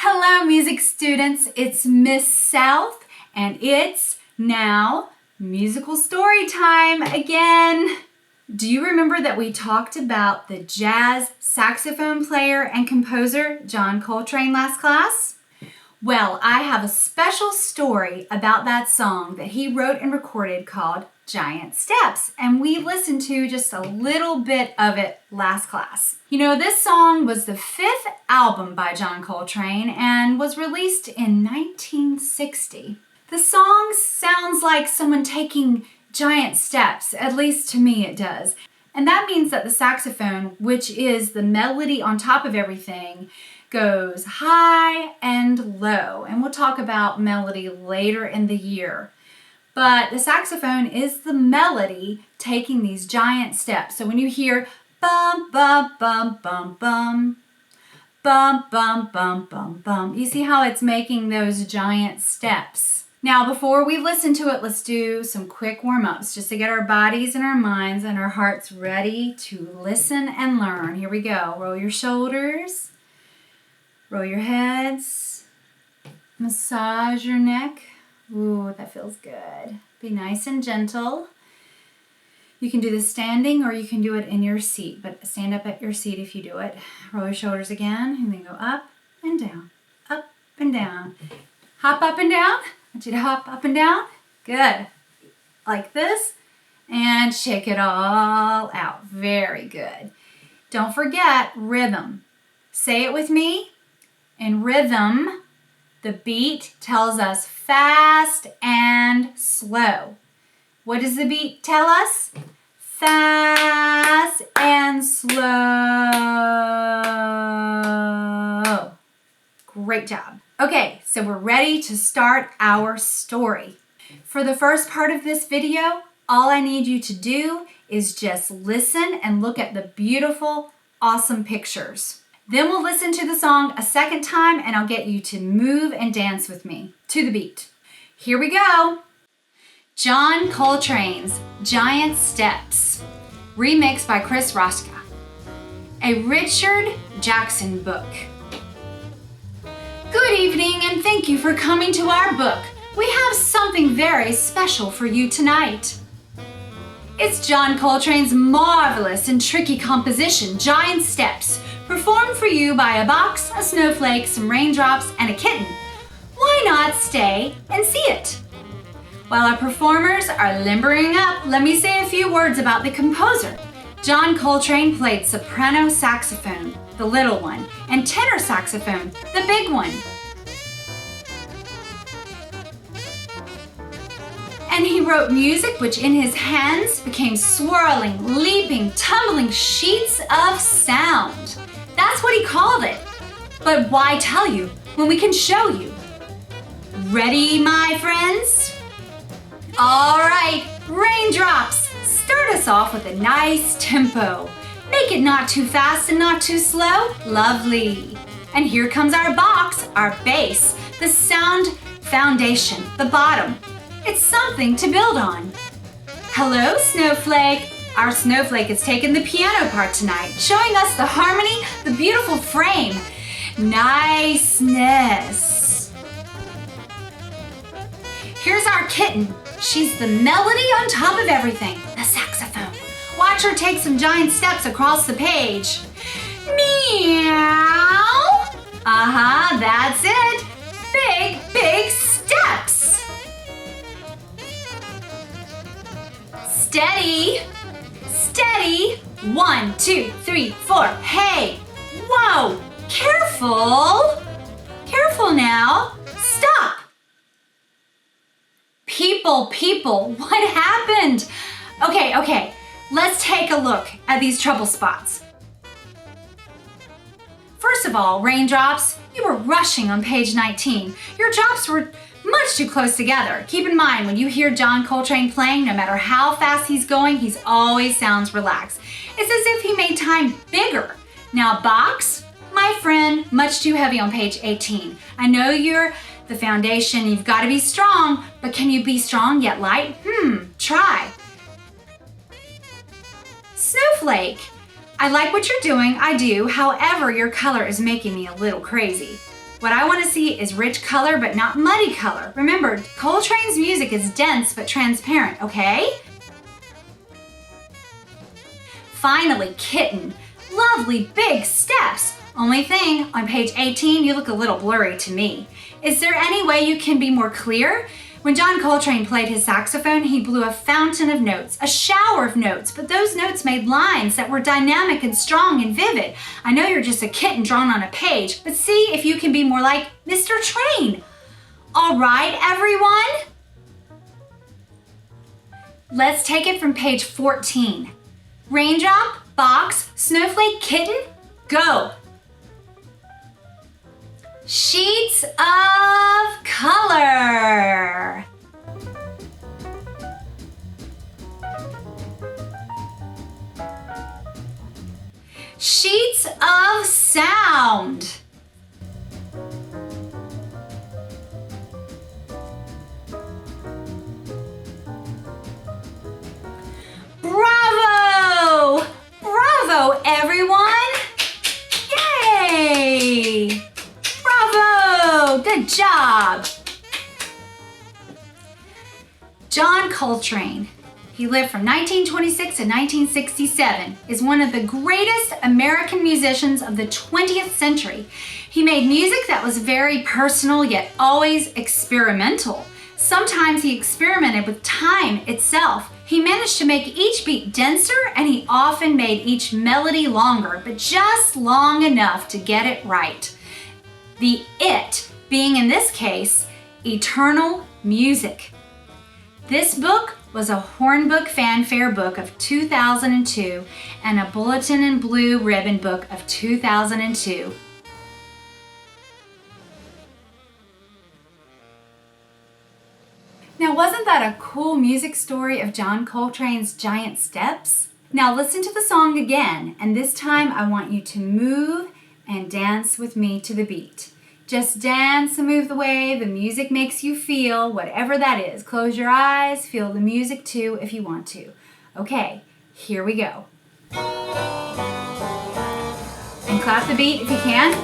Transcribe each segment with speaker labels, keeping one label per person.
Speaker 1: Hello, music students. It's Miss South, and it's now musical story time again. Do you remember that we talked about the jazz saxophone player and composer John Coltrane last class? Well, I have a special story about that song that he wrote and recorded called Giant Steps, and we listened to just a little bit of it last class. You know, this song was the 5th album by John Coltrane and was released in 1960. The song sounds like someone taking giant steps, at least to me it does. And that means that the saxophone, which is the melody on top of everything, goes high and low. And we'll talk about melody later in the year. But the saxophone is the melody taking these giant steps. So when you hear bum, bum, bum, bum, bum, bum, bum, bum, bum, bum, you see how it's making those giant steps. Now, before we listen to it, let's do some quick warm-ups just to get our bodies and our minds and our hearts ready to listen and learn. Here we go. Roll your shoulders. Roll your heads. Massage your neck. Ooh, that feels good. Be nice and gentle. You can do this standing or you can do it in your seat, but stand up at your seat if you do it. Roll your shoulders again and then go up and down, up and down. Hop up and down. I want you to hop up and down. Good. Like this. And shake it all out. Very good. Don't forget rhythm. Say it with me. In rhythm, the beat tells us fast and slow. What does the beat tell us? Fast and slow. Great job. Okay, so we're ready to start our story. For the first part of this video, all I need you to do is just listen and look at the beautiful, awesome pictures. Then we'll listen to the song a second time and I'll get you to move and dance with me to the beat. Here we go. John Coltrane's Giant Steps, remixed by Chris Roska. A Richard Jackson book. Good evening and thank you for coming to our book. We have something very special for you tonight. It's John Coltrane's marvelous and tricky composition, Giant Steps, performed for you by a box, a snowflake, some raindrops, and a kitten. Why not stay and see it? While our performers are limbering up, let me say a few words about the composer. John Coltrane played soprano saxophone, the little one, and tenor saxophone, the big one. And he wrote music which in his hands became swirling, leaping, tumbling sheets of sound. That's what he called it. But why tell you when we can show you? Ready, my friends? All right, raindrops, start us off with a nice tempo. Make it not too fast and not too slow. Lovely. And here comes our box, our base, the sound foundation, the bottom. It's something to build on. Hello, Snowflake. Our snowflake is taking the piano part tonight, showing us the harmony, the beautiful frame. Niceness. Here's our kitten. She's the melody on top of everything, the saxophone. Watch her take some giant steps across the page. Meow. That's it. Big, big steps. Steady. Steady. 1, 2, 3, 4. Hey. Whoa. Careful. Careful now. Stop. People, what happened? Okay. Let's take a look at these trouble spots. First of all, raindrops, you were rushing on page 19. Your drops were much too close together. Keep in mind, when you hear John Coltrane playing, no matter how fast he's going, he always sounds relaxed. It's as if he made time bigger. Now, box, my friend, much too heavy on page 18. I know you're the foundation, you've got to be strong, but can you be strong yet light? Try. Snowflake, I like what you're doing, I do. However, your color is making me a little crazy. What I want to see is rich color, but not muddy color. Remember, Coltrane's music is dense but transparent, okay? Finally, kitten. Lovely big steps. Only thing, on page 18, you look a little blurry to me. Is there any way you can be more clear? When John Coltrane played his saxophone, he blew a fountain of notes, a shower of notes, but those notes made lines that were dynamic and strong and vivid. I know you're just a kitten drawn on a page, but see if you can be more like Mr. Train. All right, everyone? Let's take it from page 14. Raindrop, box, snowflake, kitten, go. Sheets of color. Sheets of sound. Bravo! Bravo, everyone! Yay! Bravo! Good job! John Coltrane, he lived from 1926 to 1967, is one of the greatest American musicians of the 20th century. He made music that was very personal yet always experimental. Sometimes he experimented with time itself. He managed to make each beat denser, and he often made each melody longer, but just long enough to get it right. The "it" being, in this case, eternal music. This book was a Hornbook Fanfare book of 2002 and a Bulletin and Blue Ribbon book of 2002. Now, wasn't that a cool music story of John Coltrane's giant steps? Now listen to the song again, and this time I want you to move and dance with me to the beat. Just dance and move the way the music makes you feel, whatever that is. Close your eyes, feel the music too if you want to. Okay, here we go. And clap the beat if you can.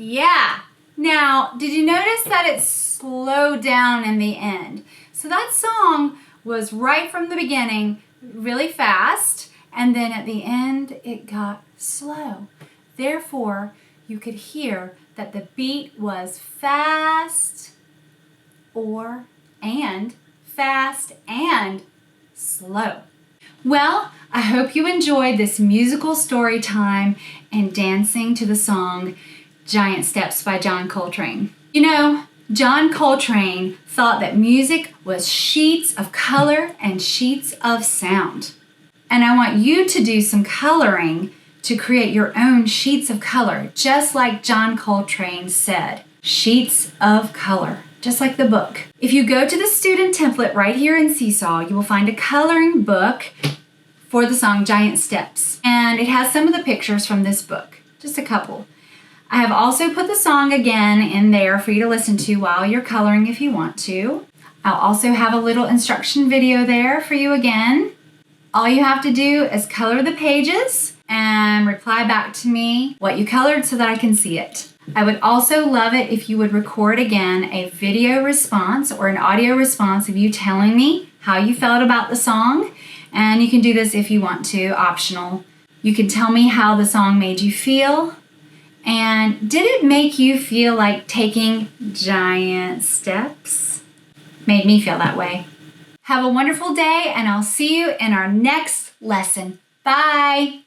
Speaker 1: Yeah. Now, did you notice that it slowed down in the end? So that song was right from the beginning really fast, and then at the end it got slow. Therefore, you could hear that the beat was fast and fast and slow. Well, I hope you enjoyed this musical story time and dancing to the song Giant Steps by John Coltrane. You know, John Coltrane thought that music was sheets of color and sheets of sound. And I want you to do some coloring to create your own sheets of color, just like John Coltrane said, sheets of color, just like the book. If you go to the student template right here in Seesaw, you will find a coloring book for the song Giant Steps. And it has some of the pictures from this book, just a couple. I have also put the song again in there for you to listen to while you're coloring if you want to. I'll also have a little instruction video there for you again. All you have to do is color the pages and reply back to me what you colored so that I can see it. I would also love it if you would record again a video response or an audio response of you telling me how you felt about the song. And you can do this if you want to, optional. You can tell me how the song made you feel. And did it make you feel like taking giant steps? Made me feel that way. Have a wonderful day, and I'll see you in our next lesson. Bye.